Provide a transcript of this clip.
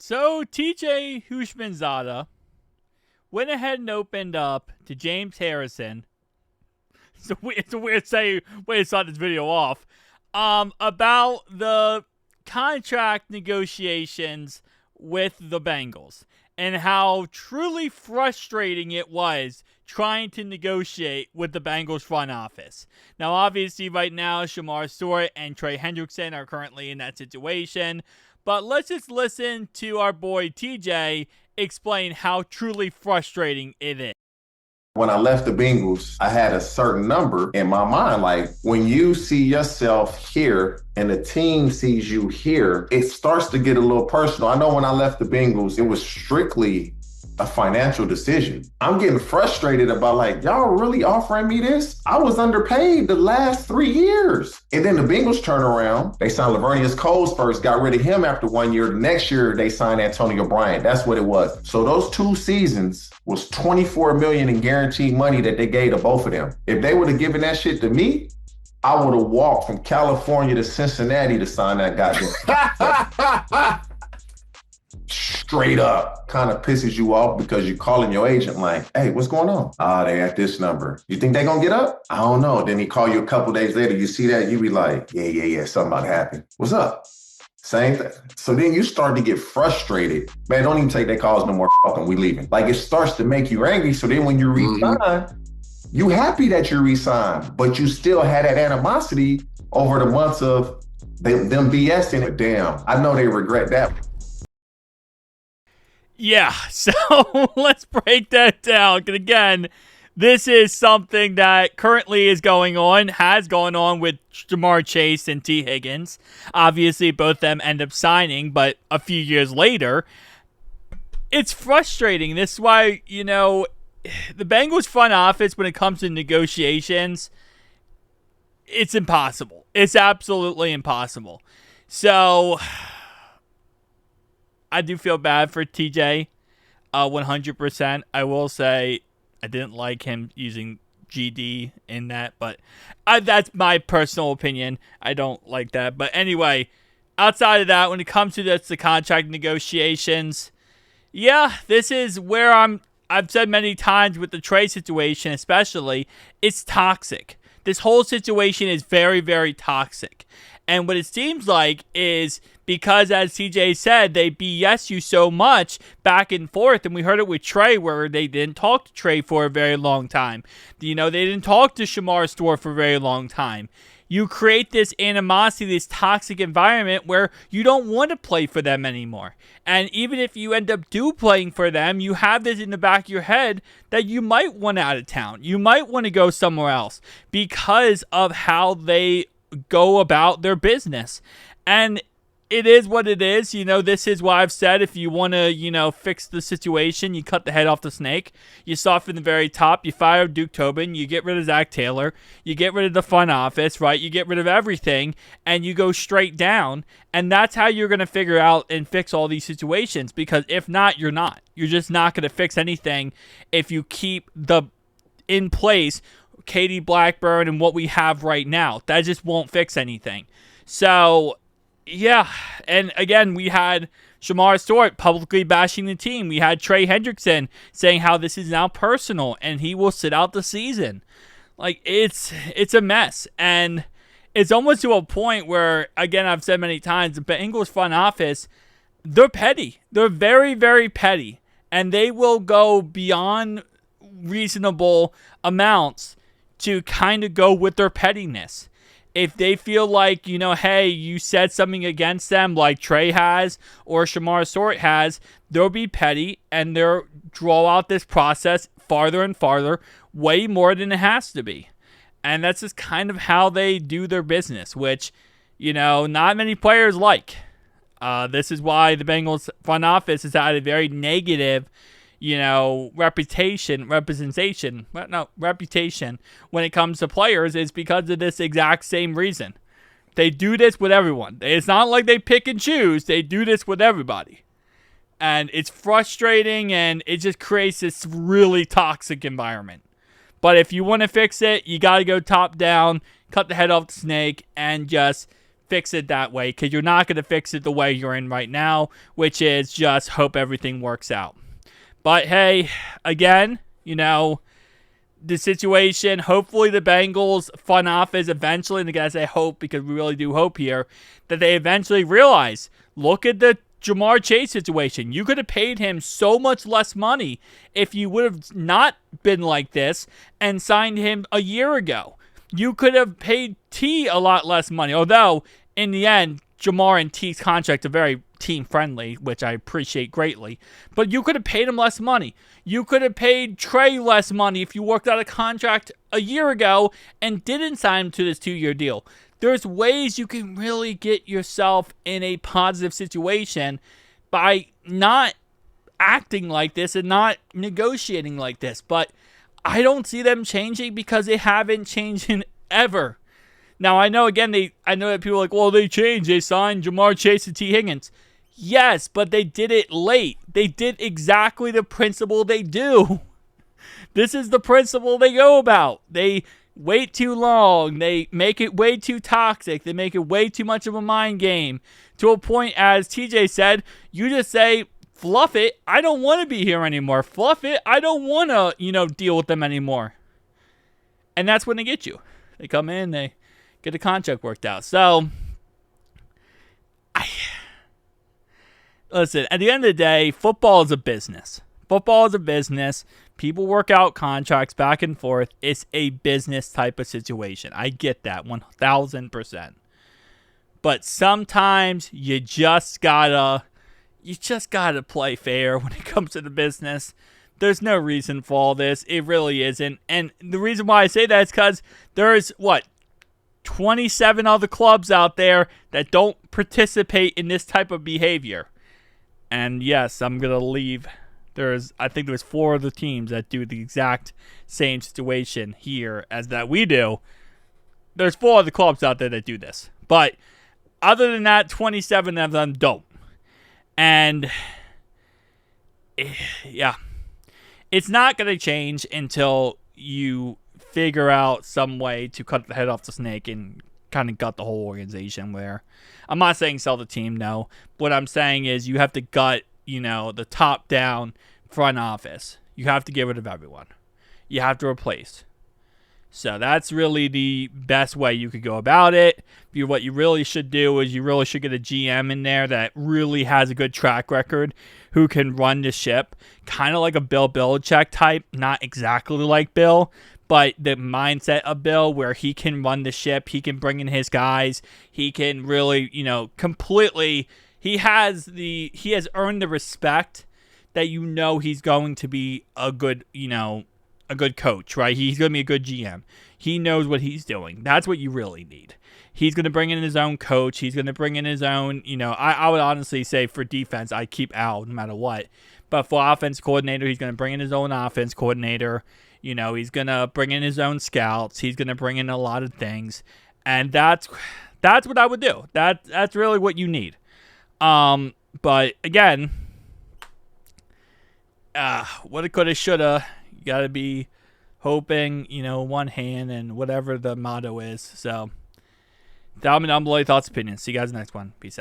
So TJ Houshmandzadeh went ahead and opened up to James Harrison. It's a weird way to start this video off. About the contract negotiations with the Bengals and how truly frustrating it was trying to negotiate with the Bengals front office. Now, obviously, right now, Shamar Stewart and Trey Hendrickson are currently in that situation. But let's just listen to our boy TJ explain how truly frustrating it is. When I left the Bengals, I had a certain number in my mind. Like when you see yourself here and the team sees you here, it starts to get a little personal. I know when I left the Bengals, it was strictly a financial decision. I'm getting frustrated about like, y'all really offering me this? I was underpaid the last 3 years. And then the Bengals turn around. They signed Lavernius Coles first, got rid of him after 1 year. The next year, they signed Antonio Bryant. That's what it was. So those 2 seasons was $24 million in guaranteed money that they gave to both of them. If they would have given that shit to me, I would have walked from California to Cincinnati to sign that goddamn. Straight up kind of pisses you off because you're calling your agent like, hey, what's going on? They at this number. You think they gonna get up? I don't know. Then he call you a couple days later. You see that, you be like, yeah, something about to happen. What's up? Same thing. So then you start to get frustrated. Man, don't even take their calls no more. Fucking we leaving. Like it starts to make you angry. So then when you resign, you happy that you resigned, but you still had that animosity over the months of them BSing it. Damn, I know they regret that. Yeah, so let's break that down. Because again, this is something that currently is going on, has gone on with Jamar Chase and T. Higgins. Obviously, both of them end up signing, but a few years later, it's frustrating. This is why, the Bengals front office, when it comes to negotiations, it's impossible. It's absolutely impossible. So I do feel bad for TJ, 100%. I will say I didn't like him using GD in that, but that's my personal opinion. I don't like that. But anyway, outside of that, when it comes to the contract negotiations, yeah, this is where I've said many times with the trade situation especially, it's toxic. This whole situation is very, very toxic. And what it seems like is because, as TJ said, they BS you so much back and forth. And we heard it with Trey where they didn't talk to Trey for a very long time. They didn't talk to Shamar Stewart for a very long time. You create this animosity, this toxic environment where you don't want to play for them anymore. And even if you end up playing for them, you have this in the back of your head that you might want out of town. You might want to go somewhere else because of how they go about their business. And it is what it is. This is why I've said if you want to, fix the situation, you cut the head off the snake. You start from the very top. You fire Duke Tobin. You get rid of Zach Taylor. You get rid of the front office, right? You get rid of everything, and you go straight down. And that's how you're going to figure out and fix all these situations. Because if not, you're not. You're just not going to fix anything if you keep in place Katie Blackburn and what we have right now. That just won't fix anything. So yeah, and again, we had Shamar Stewart publicly bashing the team. We had Trey Hendrickson saying how this is now personal and he will sit out the season. Like, it's a mess. And it's almost to a point where, again, I've said many times, the Bengals front office, they're petty. They're very, very petty. And they will go beyond reasonable amounts to kind of go with their pettiness. If they feel like, hey, you said something against them like Trey has or Shamar Stewart has, they'll be petty and they'll draw out this process farther and farther, way more than it has to be. And that's just kind of how they do their business, which, not many players like. This is why the Bengals front office has had a very negative reputation when it comes to players is because of this exact same reason. They do this with everyone. It's not like they pick and choose. They do this with everybody. And it's frustrating and it just creates this really toxic environment. But if you want to fix it, you got to go top down, cut the head off the snake, and just fix it that way, because you're not going to fix it the way you're in right now, which is just hope everything works out. But hey, again, the situation, hopefully the Bengals front office eventually, and again I say hope because we really do hope here, that they eventually realize, look at the Jamar Chase situation. You could have paid him so much less money if you would have not been like this and signed him a year ago. You could have paid T a lot less money, although in the end, Jamar and T's contract are very team-friendly, which I appreciate greatly. But you could have paid him less money. You could have paid Trey less money if you worked out a contract a year ago and didn't sign him to this 2-year deal. There's ways you can really get yourself in a positive situation by not acting like this and not negotiating like this. But I don't see them changing because they haven't changed in ever. Now, I know, again, I know that people are like, well, they changed. They signed Jamar Chase and T. Higgins. Yes, but they did it late. They did exactly the principle they do. This is the principle they go about. They wait too long. They make it way too toxic. They make it way too much of a mind game. To a point, as TJ said, you just say, fluff it. I don't want to be here anymore. Fluff it. I don't want to, deal with them anymore. And that's when they get you. They come in, they get a contract worked out. So, listen, at the end of the day, football is a business. Football is a business. People work out contracts back and forth. It's a business type of situation. I get that 1,000%. But sometimes you just gotta play fair when it comes to the business. There's no reason for all this. It really isn't. And the reason why I say that is because there's, 27 other clubs out there that don't participate in this type of behavior. And yes, I'm going to leave. I think there's 4 other teams that do the exact same situation here as that we do. There's 4 other clubs out there that do this. But other than that, 27 of them don't. And yeah, it's not going to change until you figure out some way to cut the head off the snake and kind of gut the whole organization. Where I'm not saying sell the team, no. What I'm saying is you have to gut, the top down front office. You have to get rid of everyone. You have to replace. So that's really the best way you could go about it. What you really should do is you really should get a GM in there that really has a good track record, who can run the ship, kind of like a Bill Belichick type, not exactly like Bill, but the mindset of Bill, where he can run the ship, he can bring in his guys, he can really, completely, he has earned the respect that he's going to be a good, a good coach, right? He's going to be a good GM. He knows what he's doing. That's what you really need. He's going to bring in his own coach. He's going to bring in his own, I would honestly say for defense, I keep Al no matter what. But for offense coordinator, he's going to bring in his own offense coordinator. He's going to bring in his own scouts. He's going to bring in a lot of things. And that's what I would do. That's really what you need. But again, woulda, coulda, shoulda. You got to be hoping, one hand and whatever the motto is. So, tell me down below your thoughts, opinions. See you guys in the next one. Peace out.